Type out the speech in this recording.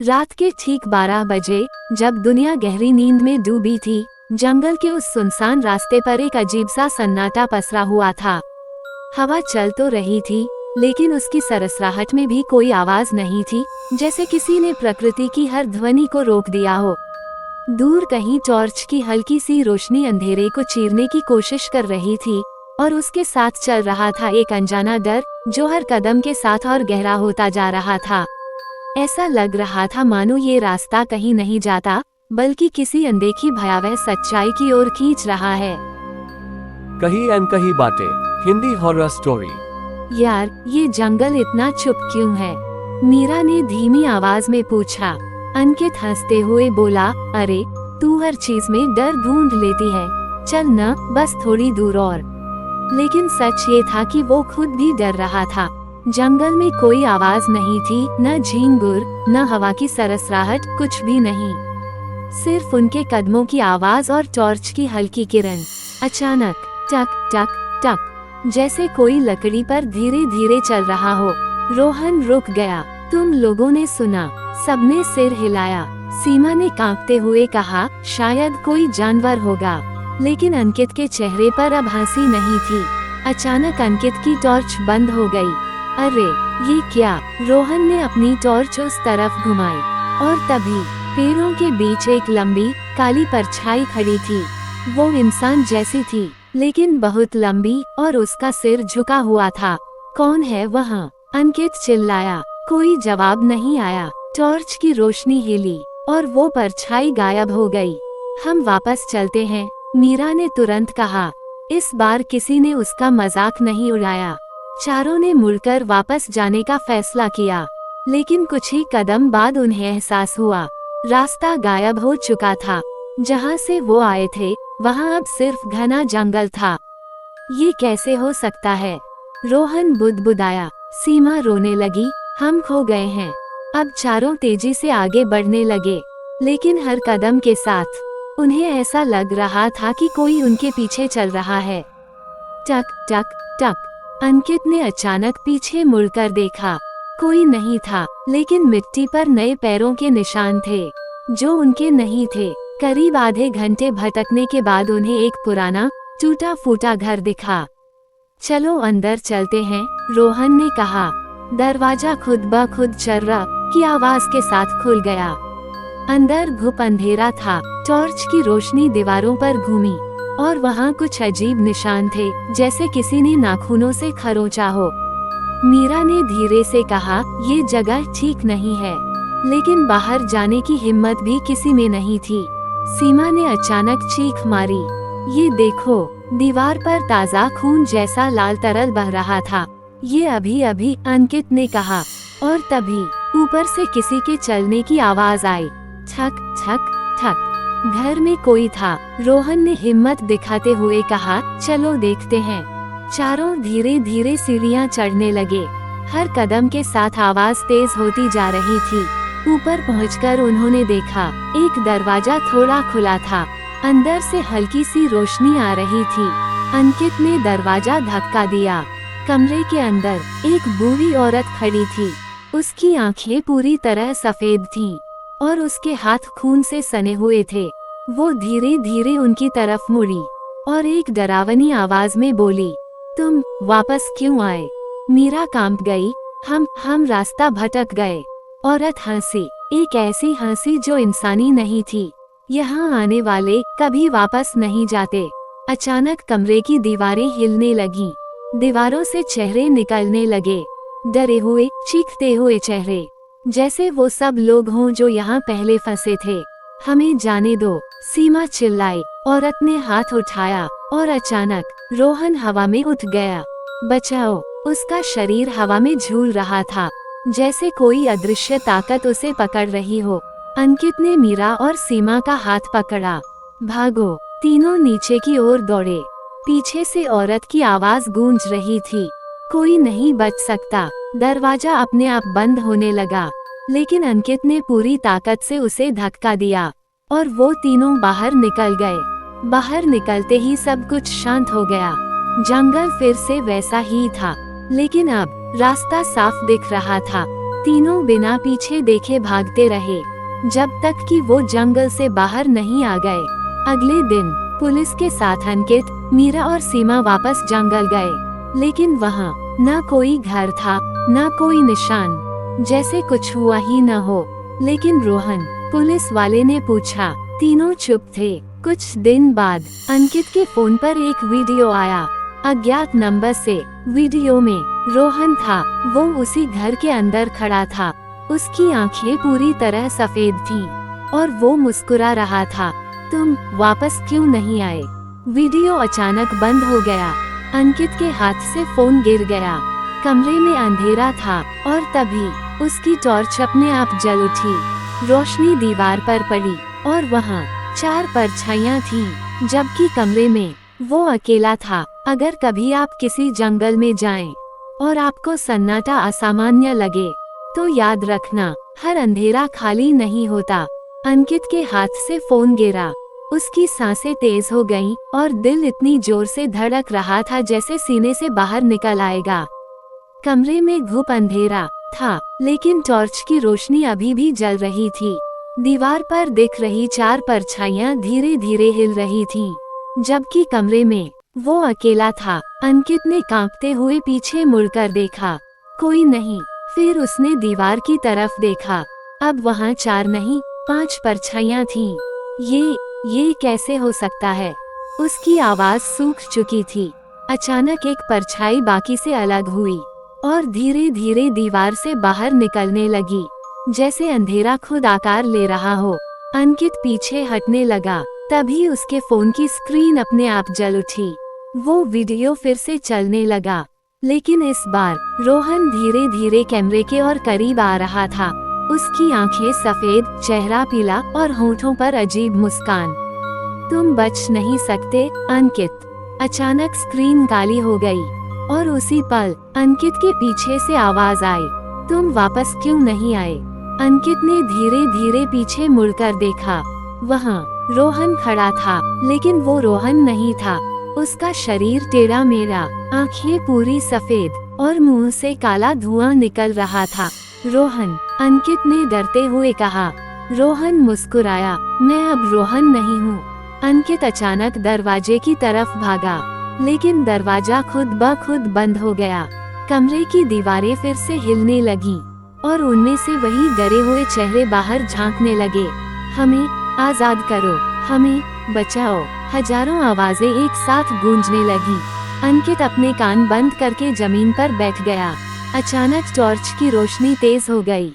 रात के ठीक 12 बजे, जब दुनिया गहरी नींद में डूबी थी, जंगल के उस सुनसान रास्ते पर एक अजीब सा सन्नाटा पसरा हुआ था। हवा चल तो रही थी, लेकिन उसकी सरसराहट में भी कोई आवाज नहीं थी, जैसे किसी ने प्रकृति की हर ध्वनि को रोक दिया हो। दूर कहीं टॉर्च की हल्की सी रोशनी अंधेरे को चीरने की कोशिश कर रही थी, और उसके साथ चल रहा था एक अनजाना डर, जो हर कदम के साथ और गहरा होता जा रहा था। ऐसा लग रहा था मानो ये रास्ता कहीं नहीं जाता, बल्कि किसी अनदेखी भयावह सच्चाई की ओर खींच रहा है। कही अनकही बातें, हिंदी हॉरर स्टोरी। यार, ये जंगल इतना चुप क्यों है? मीरा ने धीमी आवाज में पूछा। अंकित हंसते हुए बोला, अरे तू हर चीज में डर ढूंढ लेती है, चल न, बस थोड़ी दूर और। लेकिन सच ये था कि वो खुद भी डर रहा था। जंगल में कोई आवाज नहीं थी, न झींगुर, न हवा की सरसराहट, कुछ भी नहीं। सिर्फ उनके कदमों की आवाज और टॉर्च की हल्की किरण। अचानक टक टक टक, जैसे कोई लकड़ी पर धीरे धीरे चल रहा हो। रोहन रुक गया। तुम लोगों ने सुना? सबने सिर हिलाया। सीमा ने कांपते हुए कहा, शायद कोई जानवर होगा। लेकिन अंकित के चेहरे पर अब हंसी नहीं थी। अचानक अंकित की टॉर्च बंद हो गई। अरे ये क्या? रोहन ने अपनी टॉर्च उस तरफ घुमाई, और तभी पेड़ों के बीच एक लंबी काली परछाई खड़ी थी। वो इंसान जैसी थी, लेकिन बहुत लंबी, और उसका सिर झुका हुआ था। कौन है वहाँ? अंकित चिल्लाया। कोई जवाब नहीं आया। टॉर्च की रोशनी हिली, और वो परछाई गायब हो गई। हम वापस चलते हैं, मीरा ने तुरंत कहा। इस बार किसी ने उसका मजाक नहीं उड़ाया। चारों ने मुड़कर वापस जाने का फैसला किया, लेकिन कुछ ही कदम बाद उन्हें एहसास हुआ, रास्ता गायब हो चुका था। जहाँ से वो आए थे, वहाँ अब सिर्फ घना जंगल था। ये कैसे हो सकता है? रोहन बुदबुदाया। सीमा रोने लगी। हम खो गए हैं। अब चारों तेजी से आगे बढ़ने लगे, लेकिन हर कदम के साथ उन्हें ऐसा लग रहा था कि कोई उनके पीछे चल रहा है। टक टक टक, अंकित ने अचानक पीछे मुड़कर देखा। कोई नहीं था, लेकिन मिट्टी पर नए पैरों के निशान थे, जो उनके नहीं थे। करीब आधे घंटे भटकने के बाद उन्हें एक पुराना टूटा फूटा घर दिखा। चलो अंदर चलते हैं, रोहन ने कहा। दरवाजा खुद ब खुद चर्रा की आवाज के साथ खुल गया। अंदर घुप अंधेरा था। टॉर्च की रोशनी दीवारों पर घूमी, और वहाँ कुछ अजीब निशान थे, जैसे किसी ने नाखूनों से खरोंचा हो। मीरा ने धीरे से कहा, ये जगह ठीक नहीं है। लेकिन बाहर जाने की हिम्मत भी किसी में नहीं थी। सीमा ने अचानक चीख मारी। ये देखो, दीवार पर ताज़ा खून जैसा लाल तरल बह रहा था। ये अभी अभी, अंकित ने कहा। और तभी ऊपर से किसी के चलने की आवाज आई। ठक ठक ठक। घर में कोई था। रोहन ने हिम्मत दिखाते हुए कहा, चलो देखते हैं। चारों धीरे धीरे सीढ़ियां चढ़ने लगे। हर कदम के साथ आवाज तेज होती जा रही थी। ऊपर पहुंचकर उन्होंने देखा, एक दरवाजा थोड़ा खुला था। अंदर से हल्की सी रोशनी आ रही थी। अंकित ने दरवाजा धक्का दिया। कमरे के अंदर एक बूढ़ी औरत खड़ी थी। उसकी आंखें पूरी तरह सफेद थीं, और उसके हाथ खून से सने हुए थे। वो धीरे धीरे उनकी तरफ मुड़ी, और एक डरावनी आवाज में बोली, तुम वापस क्यों आए? मीरा कांप गई। हम रास्ता भटक गए। औरत हंसी, एक ऐसी हंसी जो इंसानी नहीं थी। यहाँ आने वाले कभी वापस नहीं जाते। अचानक कमरे की दीवारें हिलने लगीं। दीवारों से चेहरे निकलने लगे, डरे हुए, चीखते हुए चेहरे, जैसे वो सब लोग हों जो यहाँ पहले फंसे थे। हमें जाने दो, सीमा चिल्लाई। औरत ने हाथ उठाया, और अचानक रोहन हवा में उठ गया। बचाओ! उसका शरीर हवा में झूल रहा था, जैसे कोई अदृश्य ताकत उसे पकड़ रही हो। अंकित ने मीरा और सीमा का हाथ पकड़ा। भागो! तीनों नीचे की ओर दौड़े। पीछे से औरत की आवाज गूंज रही थी, कोई नहीं बच सकता। दरवाजा अपने आप बंद होने लगा, लेकिन अंकित ने पूरी ताकत से उसे धक्का दिया, और वो तीनों बाहर निकल गए। बाहर निकलते ही सब कुछ शांत हो गया। जंगल फिर से वैसा ही था, लेकिन अब रास्ता साफ दिख रहा था। तीनों बिना पीछे देखे भागते रहे जब तक कि वो जंगल से बाहर नहीं आ गए। अगले दिन पुलिस के साथ अंकित, मीरा और सीमा वापस जंगल गए, लेकिन वहाँ न कोई घर था न कोई निशान, जैसे कुछ हुआ ही न हो। लेकिन रोहन, पुलिस वाले ने पूछा। तीनों चुप थे। कुछ दिन बाद अंकित के फोन पर एक वीडियो आया, अज्ञात नंबर से। वीडियो में रोहन था, वो उसी घर के अंदर खड़ा था। उसकी आंखें पूरी तरह सफेद थीं और वो मुस्कुरा रहा था। तुम वापस क्यों नहीं आए? वीडियो अचानक बंद हो गया। अंकित के हाथ से फोन गिर गया। कमरे में अंधेरा था और तभी उसकी टॉर्च अपने आप जल उठी। रोशनी दीवार पर पड़ी और वहाँ 4 परछाइयाँ थीं, जबकि कमरे में वो अकेला था। अगर कभी आप किसी जंगल में जाएं और आपको सन्नाटा असामान्य लगे, तो याद रखना, हर अंधेरा खाली नहीं होता। अंकित के हाथ से फोन गिरा। उसकी सांसें तेज हो गईं और दिल इतनी जोर से धड़क रहा था जैसे सीने से बाहर निकल आएगा। कमरे में घुप अंधेरा था, लेकिन टॉर्च की रोशनी अभी भी जल रही थी। दीवार पर दिख रही 4 परछाइयाँ धीरे धीरे हिल रही थीं, जबकि कमरे में वो अकेला था। अंकित ने कांपते हुए पीछे मुड़कर देखा, कोई नहीं। फिर उसने दीवार की तरफ देखा। अब वहाँ 4 नहीं 5 परछाइयाँ थीं। ये कैसे हो सकता है? उसकी आवाज सूख चुकी थी। अचानक एक परछाई बाकी से अलग हुई और धीरे धीरे दीवार से बाहर निकलने लगी, जैसे अंधेरा खुद आकार ले रहा हो। अंकित पीछे हटने लगा। तभी उसके फोन की स्क्रीन अपने आप जल उठी। वो वीडियो फिर से चलने लगा, लेकिन इस बार रोहन धीरे धीरे कैमरे के और करीब आ रहा था। उसकी आंखें सफेद, चेहरा पीला और होठों पर अजीब मुस्कान। तुम बच नहीं सकते अंकित। अचानक स्क्रीन काली हो गई और उसी पल अंकित के पीछे से आवाज आई, तुम वापस क्यों नहीं आए? अंकित ने धीरे धीरे पीछे मुड़कर देखा। वहाँ रोहन खड़ा था, लेकिन वो रोहन नहीं था। उसका शरीर टेढ़ा मेढ़ा, आंखें पूरी सफेद और मुंह से काला धुआं निकल रहा था। रोहन, अंकित ने डरते हुए कहा। रोहन मुस्कुराया, मैं अब रोहन नहीं हूँ। अंकित अचानक दरवाजे की तरफ भागा, लेकिन दरवाजा खुद ब खुद बंद हो गया। कमरे की दीवारें फिर से हिलने लगीं और उनमें से वही डरे हुए चेहरे बाहर झांकने लगे। हमें आजाद करो, हमें बचाओ। हजारों आवाजें एक साथ गूंजने लगी। अंकित अपने कान बंद करके जमीन पर बैठ गया। अचानक टॉर्च की रोशनी तेज हो गई